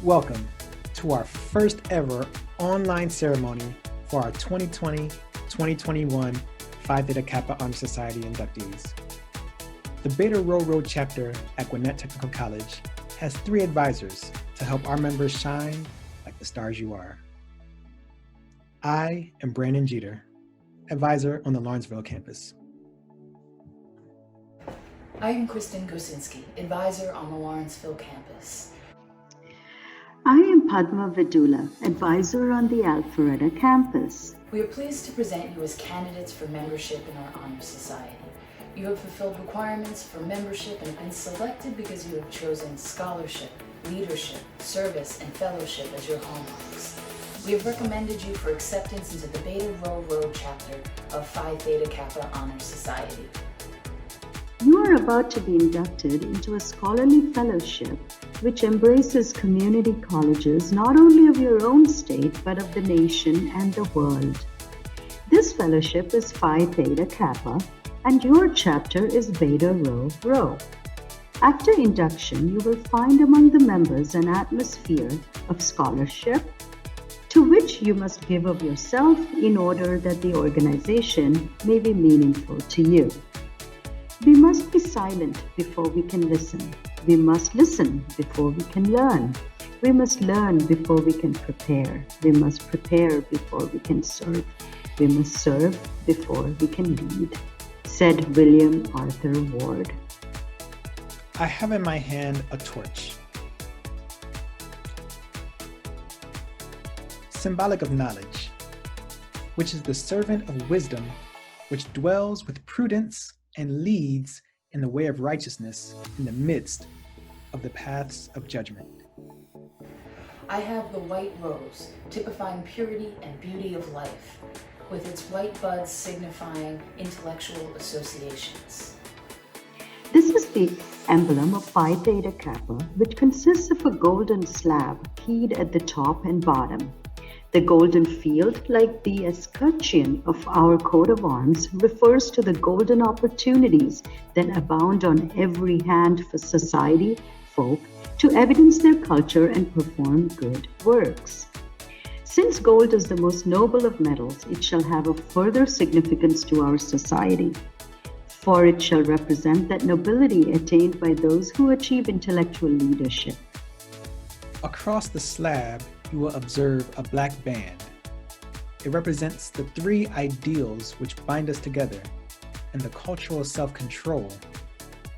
Welcome to our first ever online ceremony for our 2020-2021 Phi Theta Kappa Honor Society inductees. The Beta Rho Rho chapter at Gwinnett Technical College has 3 advisors to help our members shine like the stars you are. I am Brandon Jeter, advisor on the Lawrenceville campus. I am Kristen Gosinski, advisor on the Lawrenceville campus. I am Padma Vidula, advisor on the Alpharetta campus. We are pleased to present you as candidates for membership in our Honor Society. You have fulfilled requirements for membership and have been selected because you have chosen scholarship, leadership, service, and fellowship as your hallmarks. We have recommended you for acceptance into the Beta Rho Rho chapter of Phi Theta Kappa Honor Society. You are about to be inducted into a scholarly fellowship which embraces community colleges not only of your own state but of the nation and the world. This fellowship is Phi Theta Kappa and your chapter is Beta Rho Rho. After induction, you will find among the members an atmosphere of scholarship to which you must give of yourself in order that the organization may be meaningful to you. We must be silent before we can listen. We must listen before we can learn. We must learn before we can prepare. We must prepare before we can serve. We must serve before we can lead, said William Arthur Ward. I have in my hand a torch, symbolic of knowledge, which is the servant of wisdom, which dwells with prudence and leads in the way of righteousness in the midst of the paths of judgment. I have the white rose, typifying purity and beauty of life, with its white buds signifying intellectual associations. This is the emblem of Phi Theta Kappa, which consists of a golden slab keyed at the top and bottom. The golden field, like the escutcheon of our coat of arms, refers to the golden opportunities that abound on every hand for society folk to evidence their culture and perform good works. Since gold is the most noble of metals, it shall have a further significance to our society, for it shall represent that nobility attained by those who achieve intellectual leadership. Across the slab, you will observe a black band. It represents the 3 ideals which bind us together and the cultural self-control,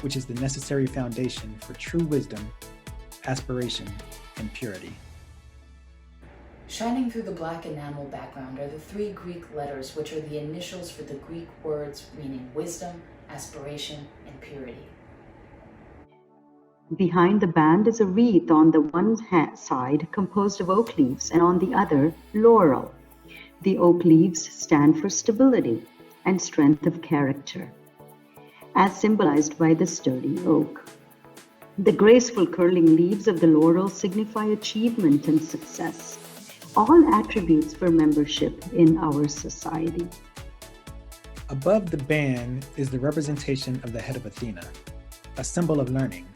which is the necessary foundation for true wisdom, aspiration, and purity. Shining through the black enamel background are the 3 Greek letters which are the initials for the Greek words meaning wisdom, aspiration, and purity. Behind the band is a wreath on the one side composed of oak leaves and on the other laurel. The oak leaves stand for stability and strength of character, as symbolized by the sturdy oak. The graceful curling leaves of the laurel signify achievement and success, all attributes for membership in our society. Above the band is the representation of the head of Athena, a symbol of learning.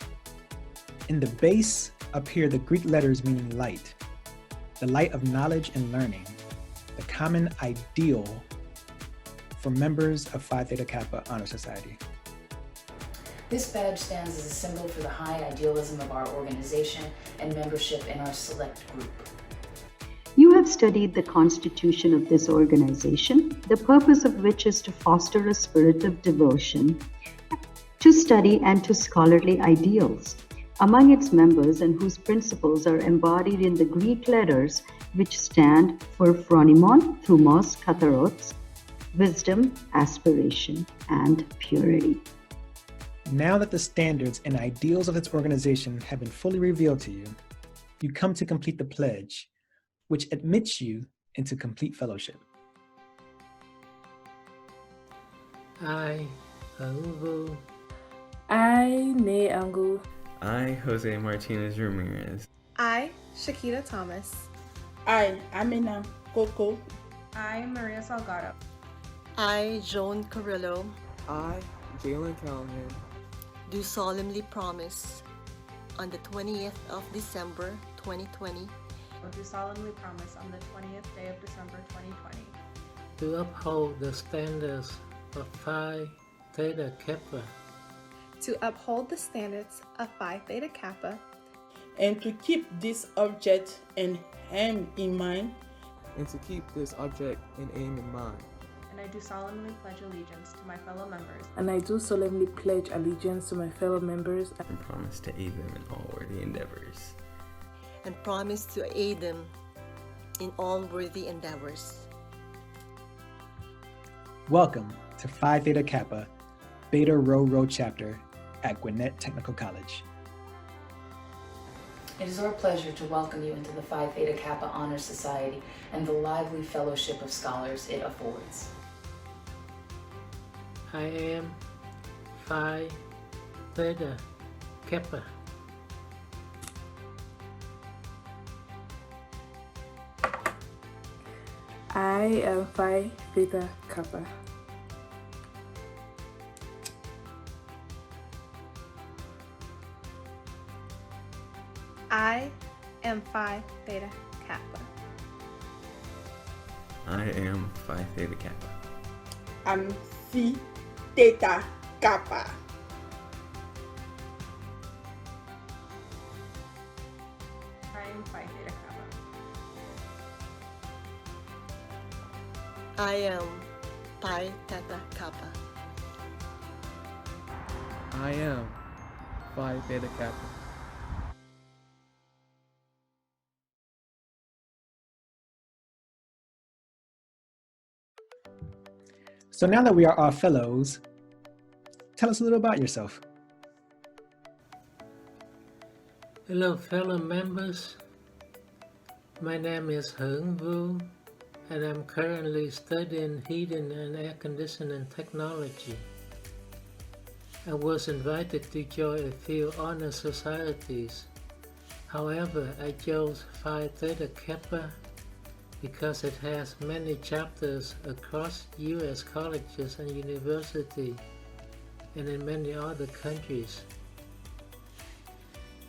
In the base appear the Greek letters meaning light, the light of knowledge and learning, the common ideal for members of Phi Theta Kappa Honor Society. This badge stands as a symbol for the high idealism of our organization and membership in our select group. You have studied the constitution of this organization, the purpose of which is to foster a spirit of devotion to study and to scholarly ideals. among its members and whose principles are embodied in the Greek letters which stand for phronimon, thumos, katharos, wisdom, aspiration, and purity. Now that the standards and ideals of its organization have been fully revealed to you, you come to complete the pledge, which admits you into complete fellowship. I, Hungvu. I, Ne Angu. I, Jose Martinez Ramirez. I, Shakita Thomas. I, Amina Coco. I, Maria Salgado. I, Joan Carrillo. I, Jalen Callahan. Do solemnly promise on the 20th of December 2020. Do solemnly promise on the 20th day of December 2020. To uphold the standards of Phi Theta Kappa. To uphold the standards of Phi Theta Kappa. And to keep this object and aim in mind. And to keep this object and aim in mind. And I do solemnly pledge allegiance to my fellow members. And I do solemnly pledge allegiance to my fellow members. And promise to aid them in all worthy endeavors. And promise to aid them in all worthy endeavors. Welcome to Phi Theta Kappa, Beta Rho Rho Chapter at Gwinnett Technical College. It is our pleasure to welcome you into the Phi Theta Kappa Honor Society and the lively fellowship of scholars it affords. I am Phi Theta Kappa. I am Phi Theta Kappa. I am Phi Theta Kappa. I am Phi Theta Kappa. I'm Phi Theta Kappa. I am Phi Theta Kappa. I am Pi Theta Kappa. I am Phi Theta Kappa. So now that we are all fellows, tell us a little about yourself. Hello, fellow members. My name is Hungvu, and I'm currently studying heating and air conditioning technology. I was invited to join a few honor societies. However, I chose Phi Theta Kappa because it has many chapters across U.S. colleges and universities and in many other countries.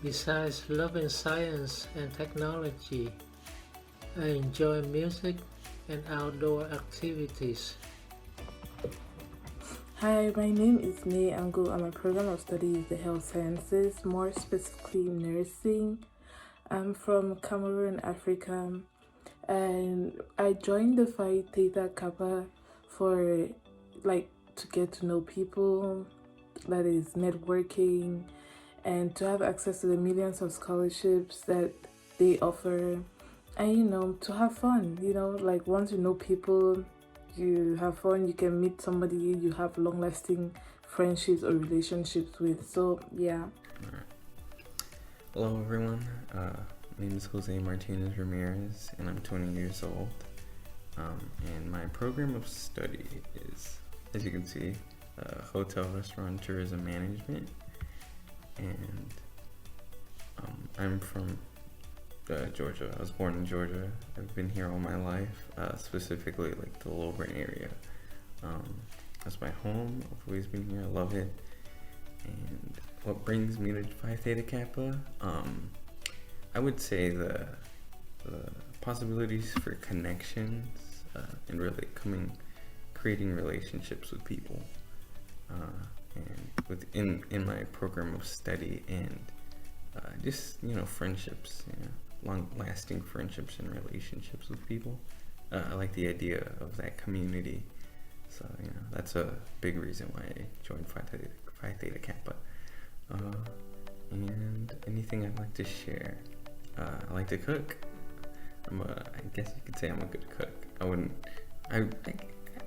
Besides loving science and technology, I enjoy music and outdoor activities. Hi, my name is Ne Angu and my program of study is the health sciences, more specifically nursing. I'm from Cameroon, Africa, and I joined the Phi Theta Kappa for to get to know people, that is networking, and to have access to the millions of scholarships that they offer, and to have fun. Once you know people, you have fun, you can meet somebody you have long-lasting friendships or relationships with. So yeah. All right. Hello everyone, my name is Jose Martinez Ramirez and I'm 20 years old, and my program of study is, as you can see, hotel, restaurant, tourism management, and I'm from Georgia. I was born in Georgia. I've been here all my life, specifically the Lilburn area. That's my home. I've always been here. I love it. And what brings me to Phi Theta Kappa? I would say the possibilities for connections and really creating relationships with people, and in my program of study, and just friendships, long-lasting friendships and relationships with people. I like the idea of that community, so that's a big reason why I joined Phi Theta Kappa. and anything I'd like to share. I like to cook. I guess you could say I'm a good cook. I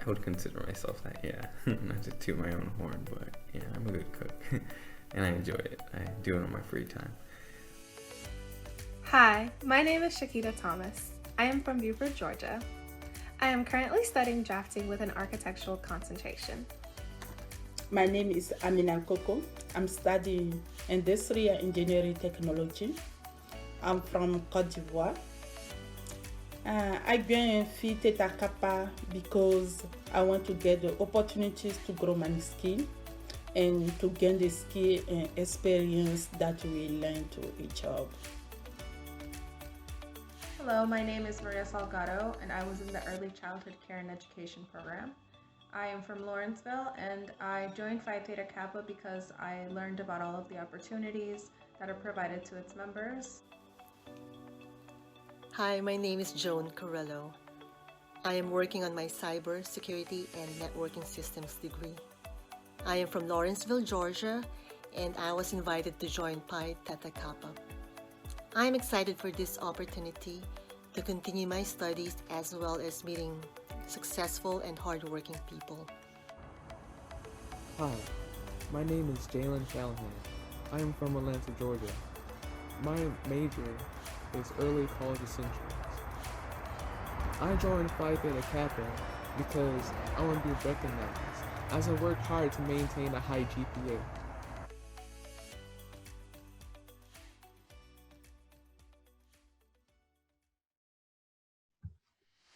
would consider myself that, yeah. Not to toot my own horn, but yeah, I'm a good cook. And I enjoy it. I do it on my free time. Hi, my name is Shakita Thomas. I am from Beaufort, Georgia. I am currently studying drafting with an architectural concentration. My name is Amina Koko. I'm studying industrial engineering technology. I'm from Côte d'Ivoire. I joined Phi Theta Kappa because I want to get the opportunities to grow my skill and to gain the skill and experience that we learn to each other. Hello, my name is Maria Salgado, and I was in the Early Childhood Care and Education program. I am from Lawrenceville, and I joined Phi Theta Kappa because I learned about all of the opportunities that are provided to its members. Hi, my name is Joan Corello. I am working on my cyber security and networking systems degree. I am from Lawrenceville, Georgia, and I was invited to join Phi Theta Kappa. I am excited for this opportunity to continue my studies as well as meeting successful and hardworking people. Hi, my name is Jalen Shalahan. I am from Atlanta, Georgia. My major is early college essentials. I joined Phi Theta Kappa because I want to be recognized as I work hard to maintain a high GPA.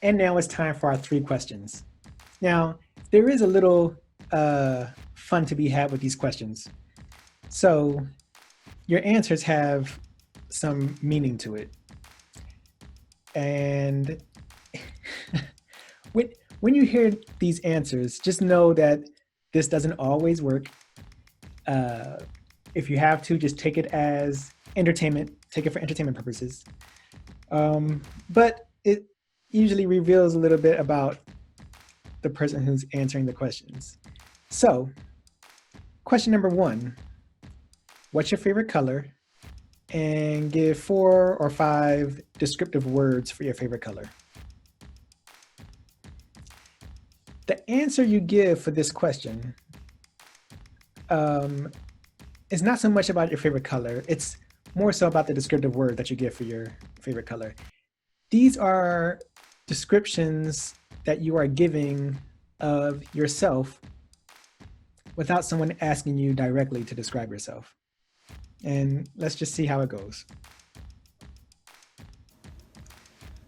And now it's time for our 3 questions. Now, there is a little fun to be had with these questions. So your answers have some meaning to it. And when you hear these answers, just know that this doesn't always work. If you have to, just take it as entertainment, take it for entertainment purposes. But it usually reveals a little bit about the person who's answering the questions. So, question number 1, what's your favorite color? And give 4 or 5 descriptive words for your favorite color. The answer you give for this question is not so much about your favorite color, it's more so about the descriptive word that you give for your favorite color. These are descriptions that you are giving of yourself without someone asking you directly to describe yourself. And let's just see how it goes.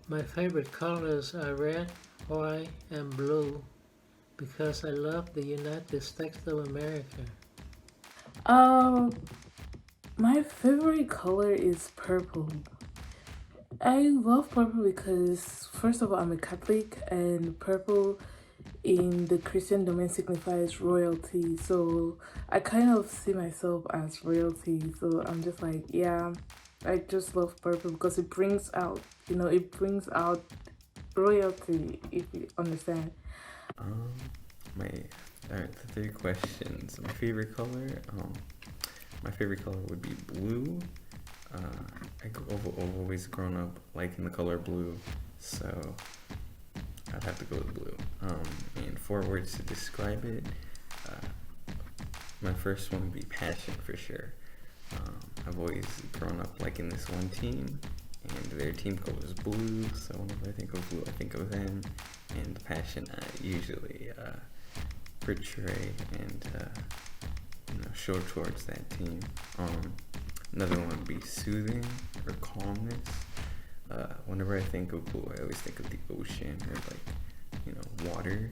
My favorite colors are red, white, and blue because I love the United States of America. My favorite color is purple. I love purple because, first of all, I'm a Catholic, and purple in the Christian domain signifies royalty. So I kind of see myself as royalty. So I'm just like, yeah, I just love purple because it brings out, it brings out royalty, if you understand. The 3 questions. My favorite color would be blue. I've always grown up liking the color blue, so I'd have to go with blue. And 4 words to describe it. My first one would be passion for sure. I've always grown up liking this one team, and their team color is blue, so whenever I think of blue, I think of them, and the passion I usually portray and show towards that team. Another one would be soothing or calmness. Whenever I think of blue, I always think of the ocean or water.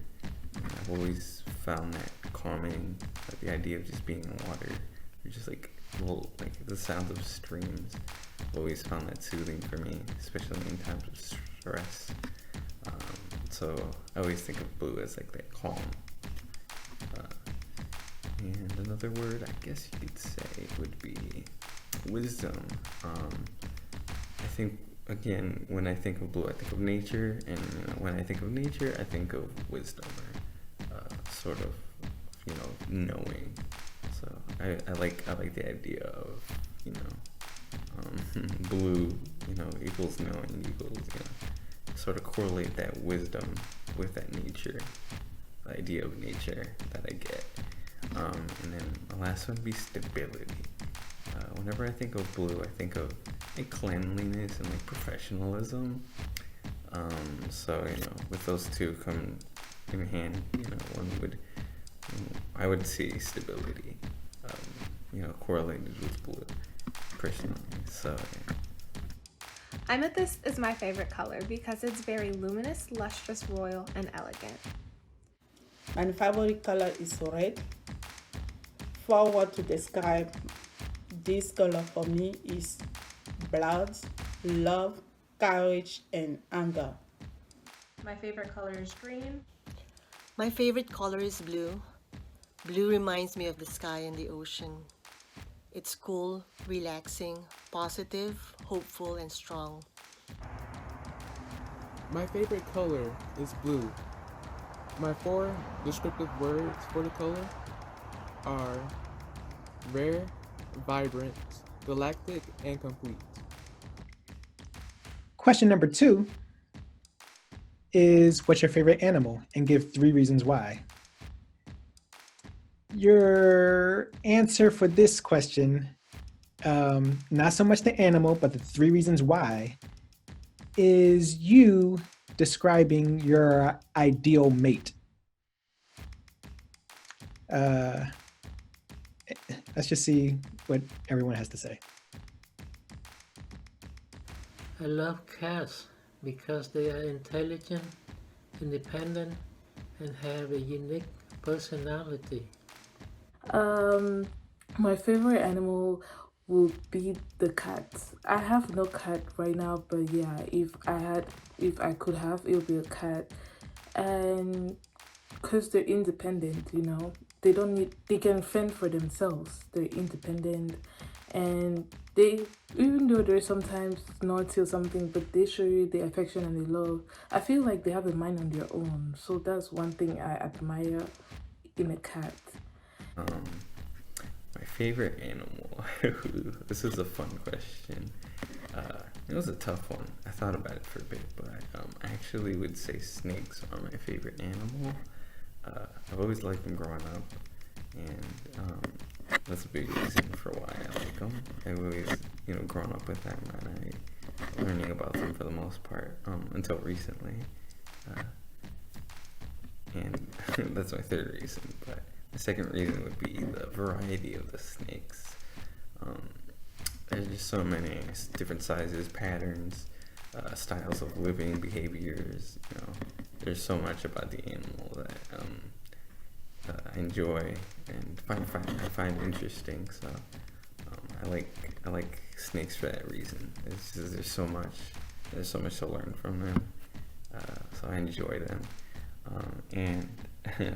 And I've always found that calming, the idea of just being in water, or just the sound of streams. I've always found that soothing for me, especially in times of stress. So I always think of blue as that calm. And another word I guess you could say would be wisdom. I think, again, when I think of blue, I think of nature, and when I think of nature, I think of wisdom, or sort of, knowing. So I like the idea of blue, equals knowing, equals, sort of correlate that wisdom with that nature, the idea of nature that I get. And then the last one would be stability. Whenever I think of blue, I think of like cleanliness and like professionalism. So, with those two come in hand, I would see stability, correlated with blue, personally. So, yeah. Amethyst is my favorite color because it's very luminous, lustrous, royal, and elegant. My favorite color is red. For what to describe this color for me is blood, love, courage, and anger. My favorite color is green. My favorite color is blue. Blue reminds me of the sky and the ocean. It's cool, relaxing, positive, hopeful, and strong. My favorite color is blue. My 4 descriptive words for the color are rare, vibrant, galactic, and complete. Question number 2 is, what's your favorite animal? And give 3 reasons why. Your answer for this question, not so much the animal, but the 3 reasons why, is you describing your ideal mate. Let's just see what everyone has to say. I love cats because they are intelligent, independent, and have a unique personality. My favorite animal would be the cat. I have no cat right now, but yeah, if I could have, it would be a cat. And because they're independent, they can fend for themselves. They're independent, and even though they're sometimes naughty or something, but they show you the affection and the love. I feel like they have a mind on their own. So that's one thing I admire in a cat. My favorite animal. This is a fun question. It was a tough one. I thought about it for a bit, but I actually would say snakes are my favorite animal. I've always liked them growing up, and that's a big reason for why I like them. I've always, grown up with them, and I learning about them for the most part until recently. And that's my third reason, but the second reason would be the variety of the snakes. There's just so many different sizes, patterns, styles of living, behaviors. There's so much about the animal that I enjoy and I find interesting. So I like snakes for that reason. There's so much to learn from them. So I enjoy them. And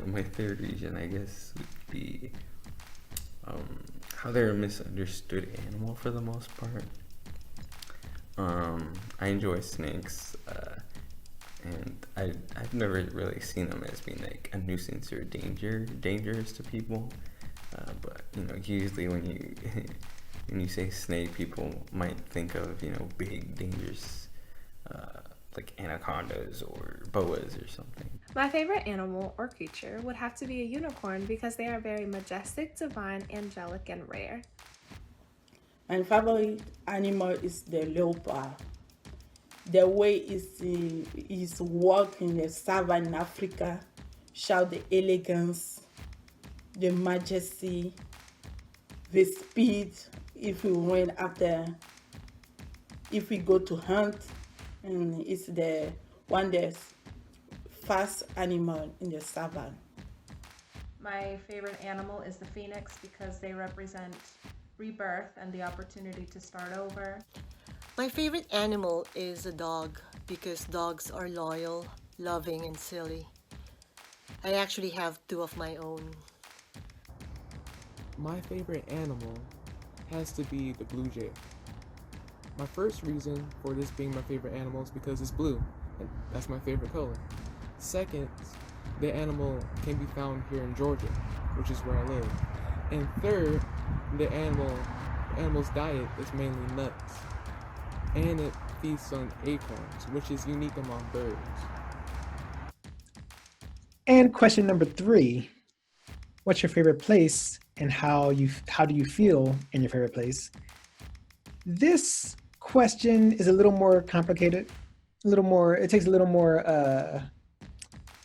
my third reason, I guess, would be how they're a misunderstood animal for the most part. I enjoy snakes, and I've never really seen them as being like a nuisance or dangerous to people. But usually when you say snake, people might think of big, dangerous, like anacondas or boas or something. My favorite animal or creature would have to be a unicorn because they are very majestic, divine, angelic, and rare. My favorite animal is the leopard. The way is walk in the savannah in Africa show the elegance, the majesty, the speed. If we go to hunt, and it's the one that's fast animal in the savannah. My favorite animal is the phoenix because they represent rebirth and the opportunity to start over. My favorite animal is a dog because dogs are loyal, loving, and silly. I actually have 2 of my own. My favorite animal has to be the blue jay. My first reason for this being my favorite animal is because it's blue, and that's my favorite color. Second, the animal can be found here in Georgia, which is where I live. And third, the animal animal's diet is mainly nuts, and it feasts on acorns, which is unique among birds. And question number 3, what's your favorite place and how do you feel in your favorite place? This question is a little more complicated, it takes a little more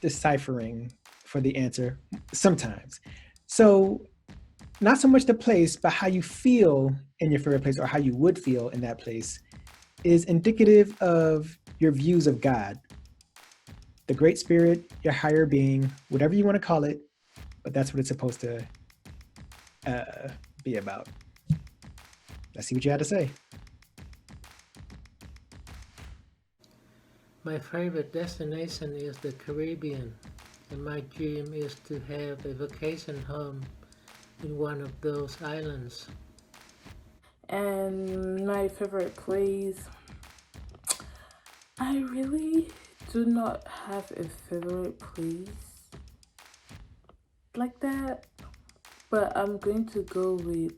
deciphering for the answer sometimes. So not so much the place, but how you feel in your favorite place or how you would feel in that place is indicative of your views of God, the Great Spirit, your higher being, whatever you want to call it, but that's what it's supposed to be about. Let's see what you had to say. My favorite destination is the Caribbean, and my dream is to have a vacation home in one of those islands. And my favorite place, I really do not have a favorite place like that, but I'm going to go with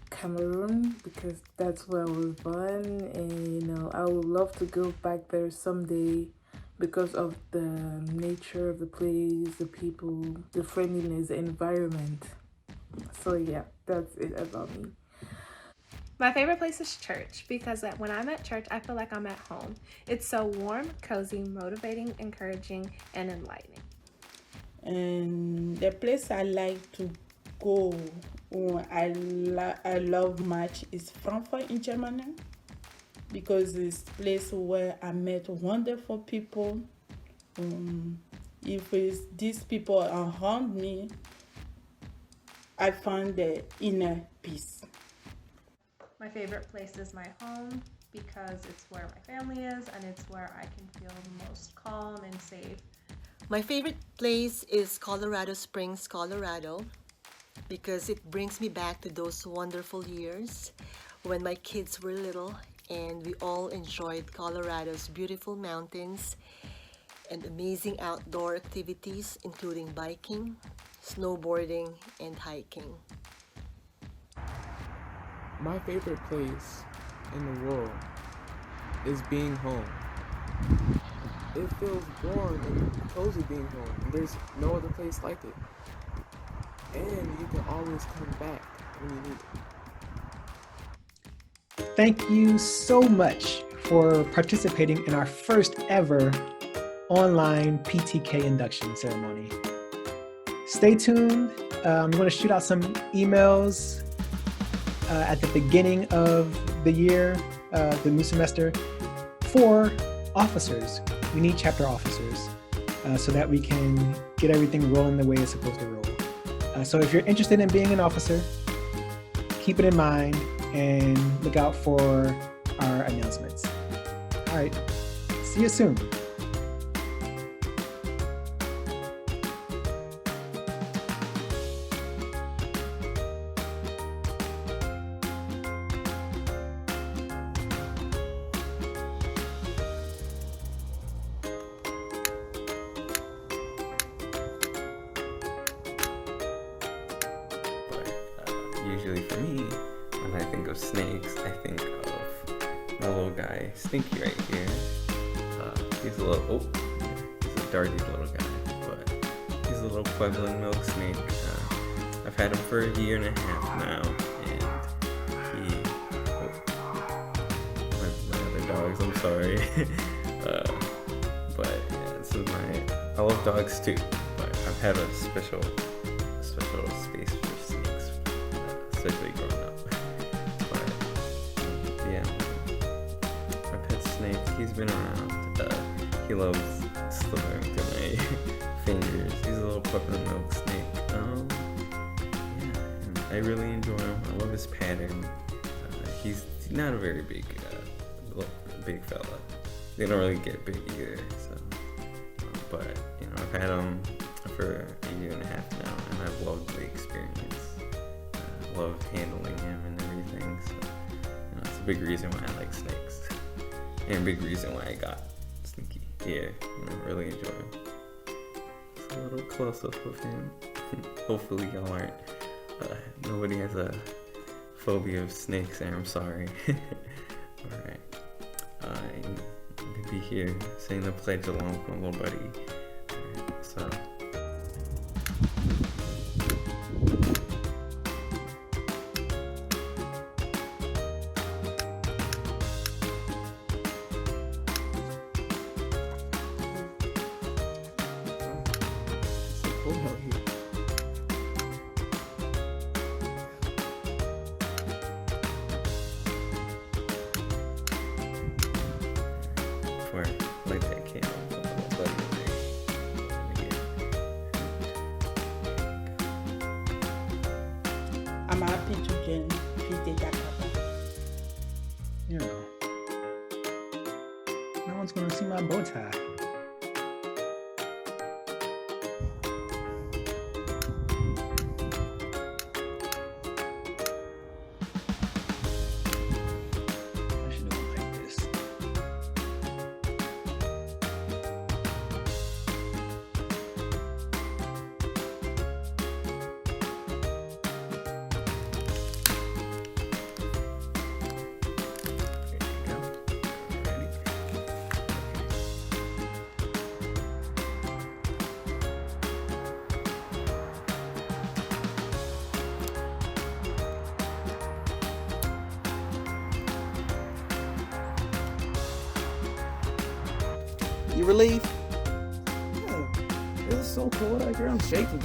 Cameroon because that's where I was born, and I would love to go back there someday because of the nature of the place, the people, the friendliness, the environment. So yeah, that's it about me. My favorite place is church because when I'm at church, I feel like I'm at home. It's so warm, cozy, motivating, encouraging, and enlightening. And the place I like to go, I love much is Frankfurt in Germany because it's a place where I met wonderful people. If it's these people around me, I find the inner peace. My favorite place is my home because it's where my family is and it's where I can feel the most calm and safe. My favorite place is Colorado Springs, Colorado, because it brings me back to those wonderful years when my kids were little and we all enjoyed Colorado's beautiful mountains and amazing outdoor activities including biking, snowboarding, and hiking. My favorite place in the world is being home. It feels warm and cozy being home. There's no other place like it. And you can always come back when you need it. Thank you so much for participating in our first ever online PTK induction ceremony. Stay tuned. I'm going to shoot out some emails at the beginning of the year, the new semester, for officers. We need chapter officers so that we can get everything rolling the way it's supposed to roll. So if you're interested in being an officer, keep it in mind and look out for our announcements. All right, see you soon. Usually for me, when I think of snakes, I think of my little guy, Stinky, right here. He's a darty little guy, but he's a little Puebloan milk snake. I've had him for a year and a half now, and my other dogs, I'm sorry. But yeah, this is I love dogs too, but I've had a special space for snakes, especially growing up. But yeah, my pet snake, he's been around. He loves slithering through my fingers. He's a little Puebloan milk snake. Yeah, and I really enjoy him. I love his pattern. He's not a very big fella. They don't really get big either. So, but I've had him for a year and a half now, and I've loved the experience. I love handling him and everything. So, it's a big reason why I like snakes, and a big reason why I got Stinky. Yeah, really enjoy him. It's a little close up of him. Hopefully y'all aren't. Nobody has a phobia of snakes, and I'm sorry. Alright. I'm gonna be here saying the pledge along with my little buddy. Alright, so. Cold out here. Before I light that candle, my little buddy I'm happy to join PTK Kappa. You know, no one's gonna see my bow tie. I should do it like this. There you go. Ready? You relieved? Yeah. It's so cold out here. I'm shaking.